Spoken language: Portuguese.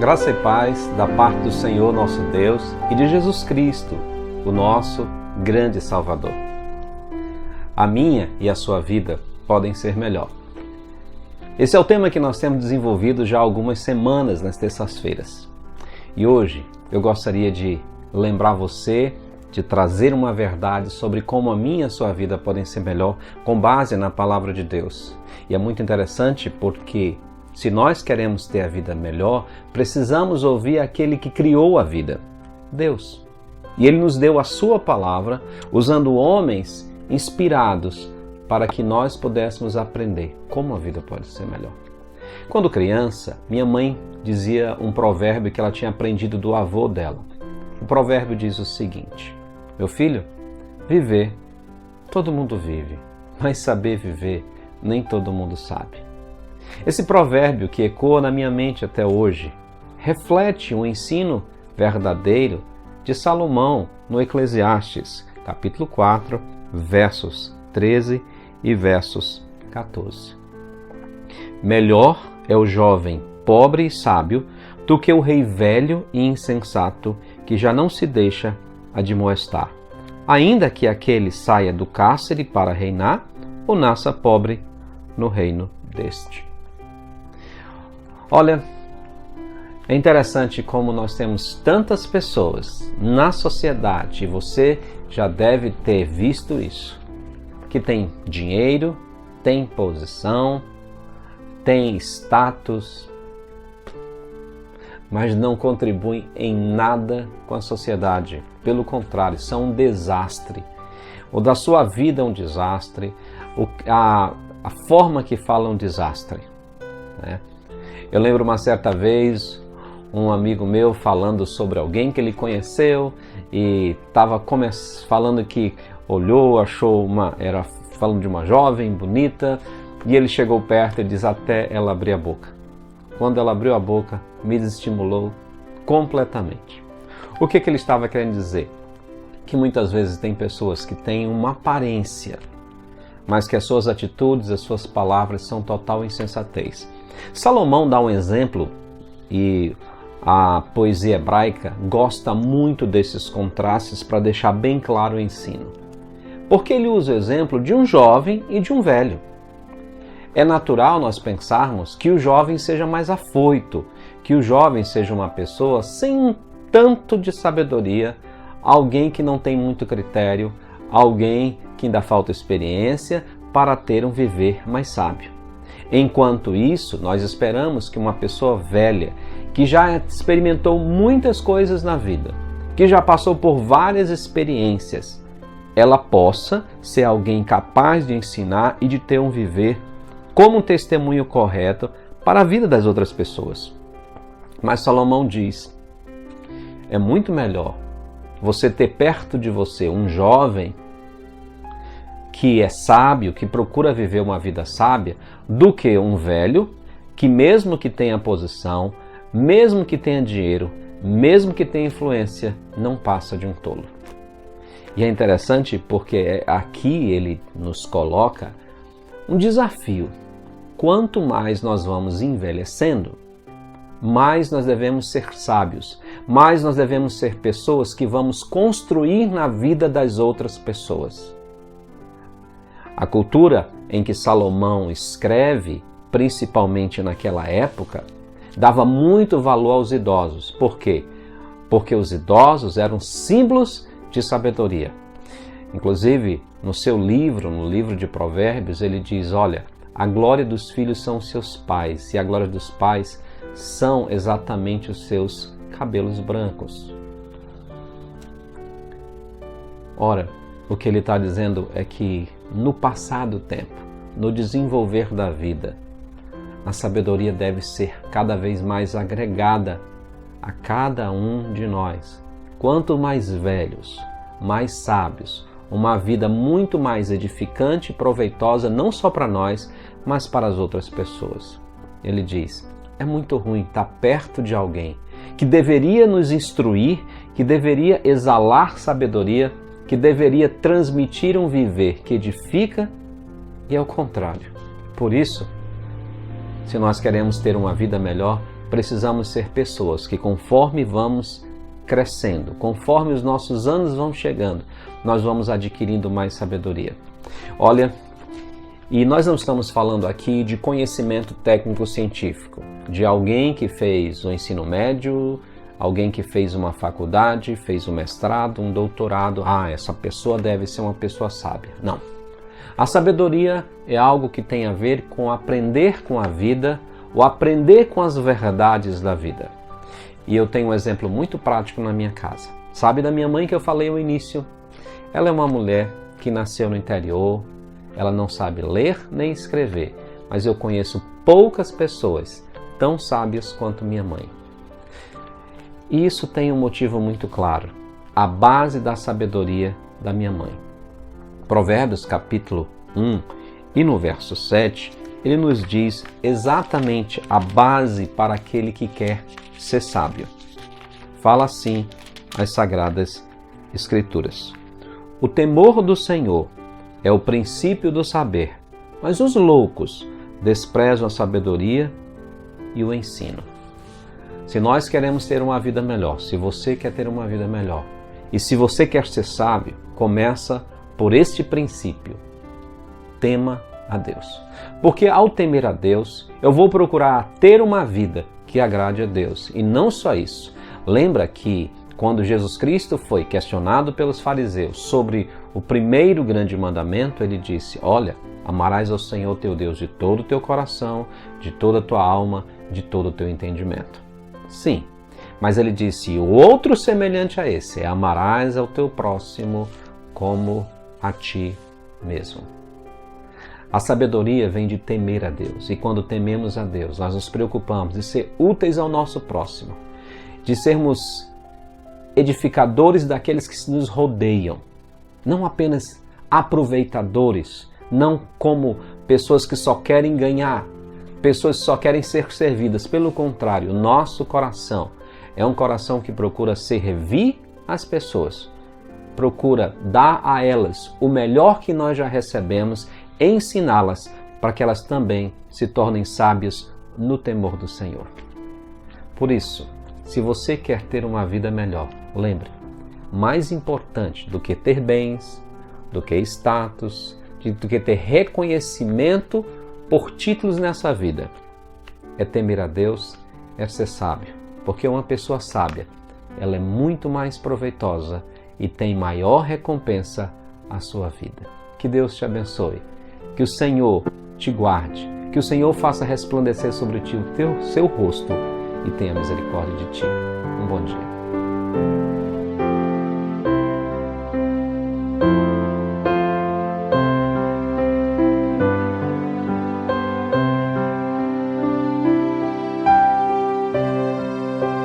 Graça e paz da parte do Senhor nosso Deus e de Jesus Cristo, o nosso grande Salvador. A minha e a sua vida podem ser melhor. Esse é o tema que nós temos desenvolvido já há algumas semanas nas terças-feiras. E hoje eu gostaria de lembrar você de trazer uma verdade sobre como a minha e a sua vida podem ser melhor com base na palavra de Deus. E é muito interessante porque se nós queremos ter a vida melhor, precisamos ouvir aquele que criou a vida, Deus. E Ele nos deu a sua palavra, usando homens inspirados para que nós pudéssemos aprender como a vida pode ser melhor. Quando criança, minha mãe dizia um provérbio que ela tinha aprendido do avô dela. O provérbio diz o seguinte: meu filho, viver, todo mundo vive, mas saber viver, nem todo mundo sabe. Esse provérbio, que ecoa na minha mente até hoje, reflete um ensino verdadeiro de Salomão no Eclesiastes, capítulo 4, versos 13 e versos 14. Melhor é o jovem pobre e sábio do que o rei velho e insensato que já não se deixa admoestar, ainda que aquele saia do cárcere para reinar ou nasça pobre no reino deste. Olha, é interessante como nós temos tantas pessoas na sociedade, e você já deve ter visto isso, que tem dinheiro, tem posição, tem status, mas não contribuem em nada com a sociedade. Pelo contrário, são um desastre. O da sua vida é um desastre, a forma que fala é um desastre, né? Eu lembro uma certa vez, um amigo meu falando sobre alguém que ele conheceu e estava falando que olhou, achou era falando de uma jovem bonita, e ele chegou perto e diz até ela abrir a boca. Quando ela abriu a boca, me desestimulou completamente. O que ele estava querendo dizer? Que muitas vezes tem pessoas que têm uma aparência, mas que as suas atitudes, as suas palavras são total insensatez. Salomão dá um exemplo, e a poesia hebraica gosta muito desses contrastes para deixar bem claro o ensino. Porque ele usa o exemplo de um jovem e de um velho. É natural nós pensarmos que o jovem seja mais afoito, que o jovem seja uma pessoa sem um tanto de sabedoria, alguém que não tem muito critério, alguém que ainda falta experiência para ter um viver mais sábio. Enquanto isso, nós esperamos que uma pessoa velha, que já experimentou muitas coisas na vida, que já passou por várias experiências, ela possa ser alguém capaz de ensinar e de ter um viver como um testemunho correto para a vida das outras pessoas. Mas Salomão diz, é muito melhor você ter perto de você um jovem que é sábio, que procura viver uma vida sábia, do que um velho que, mesmo que tenha posição, mesmo que tenha dinheiro, mesmo que tenha influência, não passa de um tolo. E é interessante porque aqui ele nos coloca um desafio. Quanto mais nós vamos envelhecendo, mais nós devemos ser sábios, mais nós devemos ser pessoas que vamos construir na vida das outras pessoas. A cultura em que Salomão escreve, principalmente naquela época, dava muito valor aos idosos. Por quê? Porque os idosos eram símbolos de sabedoria. Inclusive, no seu livro, no livro de Provérbios, ele diz, olha, a glória dos filhos são os seus pais, e a glória dos pais são exatamente os seus cabelos brancos. Ora, o que ele está dizendo é que no passar do tempo, no desenvolver da vida, a sabedoria deve ser cada vez mais agregada a cada um de nós. Quanto mais velhos, mais sábios, uma vida muito mais edificante e proveitosa, não só para nós, mas para as outras pessoas. Ele diz, é muito ruim estar perto de alguém que deveria nos instruir, que deveria exalar sabedoria, que deveria transmitir um viver que edifica, e é o contrário. Por isso, se nós queremos ter uma vida melhor, precisamos ser pessoas que, conforme vamos crescendo, conforme os nossos anos vão chegando, nós vamos adquirindo mais sabedoria. Olha, e nós não estamos falando aqui de conhecimento técnico-científico, de alguém que fez o ensino médio, alguém que fez uma faculdade, fez um mestrado, um doutorado. Essa pessoa deve ser uma pessoa sábia. Não. A sabedoria é algo que tem a ver com aprender com a vida, ou aprender com as verdades da vida. E eu tenho um exemplo muito prático na minha casa. Sabe da minha mãe que eu falei no início? Ela é uma mulher que nasceu no interior, ela não sabe ler nem escrever, mas eu conheço poucas pessoas tão sábias quanto minha mãe. E isso tem um motivo muito claro, a base da sabedoria da minha mãe. Provérbios capítulo 1 e no verso 7, ele nos diz exatamente a base para aquele que quer ser sábio. Fala assim as Sagradas Escrituras: o temor do Senhor é o princípio do saber, mas os loucos desprezam a sabedoria e o ensino. Se nós queremos ter uma vida melhor, se você quer ter uma vida melhor, e se você quer ser sábio, começa por este princípio: tema a Deus. Porque ao temer a Deus, eu vou procurar ter uma vida que agrade a Deus. E não só isso. Lembra que quando Jesus Cristo foi questionado pelos fariseus sobre o primeiro grande mandamento, ele disse: olha, amarás ao Senhor teu Deus de todo o teu coração, de toda a tua alma, de todo o teu entendimento. Sim, mas ele disse: o outro semelhante a esse é amarás ao teu próximo como a ti mesmo. A sabedoria vem de temer a Deus, e quando tememos a Deus, nós nos preocupamos de ser úteis ao nosso próximo, de sermos edificadores daqueles que nos rodeiam, não apenas aproveitadores, não como pessoas que só querem ganhar, pessoas que só querem ser servidas. Pelo contrário, nosso coração é um coração que procura servir as pessoas, procura dar a elas o melhor que nós já recebemos, ensiná-las para que elas também se tornem sábias no temor do Senhor. Por isso, se você quer ter uma vida melhor, lembre, mais importante do que ter bens, do que status, do que ter reconhecimento por títulos nessa vida, é temer a Deus, é ser sábio. Porque uma pessoa sábia, ela é muito mais proveitosa e tem maior recompensa à sua vida. Que Deus te abençoe. Que o Senhor te guarde, que o Senhor faça resplandecer sobre ti o seu rosto e tenha misericórdia de ti. Um bom dia.